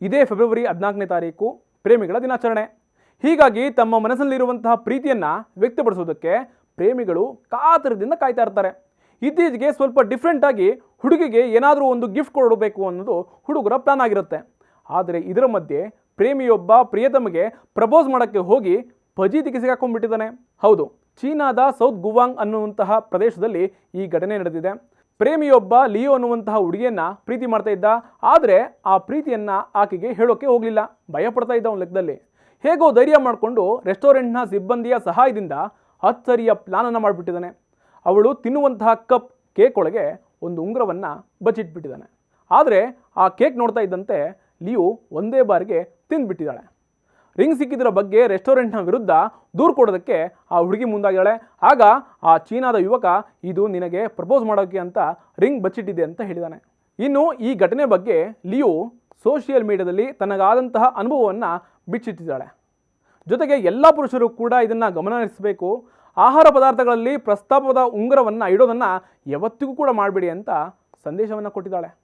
ಇದೇ ಫೆಬ್ರವರಿ 14ನೇ ತಾರೀಕು ಪ್ರೇಮಿಗಳ ದಿನಾಚರಣೆ. ಹೀಗಾಗಿ ತಮ್ಮ ಮನಸ್ಸಲ್ಲಿರುವಂತಹ ಪ್ರೀತಿಯನ್ನು ವ್ಯಕ್ತಪಡಿಸೋದಕ್ಕೆ ಪ್ರೇಮಿಗಳು ಕಾತರದಿಂದ ಕಾಯ್ತಾ ಇರ್ತಾರೆ. ಇತ್ತೀಚೆಗೆ ಸ್ವಲ್ಪ ಡಿಫ್ರೆಂಟಾಗಿ ಹುಡುಗಿಗೆ ಏನಾದರೂ ಒಂದು ಗಿಫ್ಟ್ ಕೊಡಬೇಕು ಅನ್ನೋದು ಹುಡುಗರ ಪ್ಲಾನ್ ಆಗಿರುತ್ತೆ. ಆದರೆ ಇದರ ಮಧ್ಯೆ ಪ್ರೇಮಿಯೊಬ್ಬ ಪ್ರಿಯತಮಗೆ ಪ್ರಪೋಸ್ ಮಾಡೋಕ್ಕೆ ಹೋಗಿ ಫಜೀತಿಗೆ ಸಿಗಾಕೊಂಡ್ಬಿಟ್ಟಿದ್ದಾನೆ. ಹೌದು, ಚೀನಾದ ಸೌತ್ ಗುವಾಂಗ್ ಅನ್ನುವಂತಹ ಪ್ರದೇಶದಲ್ಲಿ ಈ ಘಟನೆ ನಡೆದಿದೆ. ಪ್ರೇಮಿಯೊಬ್ಬ ಲಿಯೋ ಅನ್ನುವಂತಹ ಹುಡುಗಿಯನ್ನ ಪ್ರೀತಿ ಮಾಡ್ತಾ ಇದ್ದ. ಆದರೆ ಆ ಪ್ರೀತಿಯನ್ನ ಆಕೆಗೆ ಹೇಳೋಕೆ ಹೋಗಲಿಲ್ಲ, ಭಯ ಪಡ್ತಾ ಇದ್ದ ಒಂದು ಲೆಕ್ಕದಲ್ಲಿ. ಹೇಗೋ ಧೈರ್ಯ ಮಾಡಿಕೊಂಡು ರೆಸ್ಟೋರೆಂಟ್ನ ಸಿಬ್ಬಂದಿಯ ಸಹಾಯದಿಂದ ಅಚ್ಚರಿಯ ಪ್ಲಾನನ್ನು ಮಾಡಿಬಿಟ್ಟಿದ್ದಾನೆ. ಅವಳು ತಿನ್ನುವಂತಹ ಕಪ್ ಕೇಕ್ ಒಳಗೆ ಒಂದು ಉಂಗುರವನ್ನು ಬಚ್ಚಿಟ್ಬಿಟ್ಟಿದ್ದಾನೆ. ಆದರೆ ಆ ಕೇಕ್ ನೋಡ್ತಾ ಇದ್ದಂತೆ ಲಿಯೋ ಒಂದೇ ಬಾರಿಗೆ ತಿಂದುಬಿಟ್ಟಿದ್ದಾಳೆ. ರಿಂಗ್ ಸಿಕ್ಕಿದ್ರ ಬಗ್ಗೆ ರೆಸ್ಟೋರೆಂಟ್ನ ವಿರುದ್ಧ ದೂರು ಕೊಡೋದಕ್ಕೆ ಆ ಹುಡುಗಿ ಮುಂದಾಗಿದ್ದಾಳೆ. ಆಗ ಆ ಚೀನಾದ ಯುವಕ ಇದು ನಿನಗೆ ಪ್ರಪೋಸ್ ಮಾಡೋಕ್ಕೆ ಅಂತ ರಿಂಗ್ ಬಚ್ಚಿಟ್ಟಿದೆ ಅಂತ ಹೇಳಿದಾನೆ. ಇನ್ನು ಈ ಘಟನೆ ಬಗ್ಗೆ ಲಿಯೋ ಸೋಷಿಯಲ್ ಮೀಡಿಯಾದಲ್ಲಿ ತನಗಾದಂತಹ ಅನುಭವವನ್ನು ಬಿಚ್ಚಿಟ್ಟಿದ್ದಾಳೆ. ಜೊತೆಗೆ ಎಲ್ಲ ಪುರುಷರು ಕೂಡ ಇದನ್ನು ಗಮನಹರಿಸಬೇಕು. ಆಹಾರ ಪದಾರ್ಥಗಳಲ್ಲಿ ಪ್ರಸ್ತಾಪದ ಉಂಗುರವನ್ನು ಇಡೋದನ್ನು ಯಾವತ್ತಿಗೂ ಕೂಡ ಮಾಡಬೇಡಿ ಅಂತ ಸಂದೇಶವನ್ನು ಕೊಟ್ಟಿದ್ದಾಳೆ.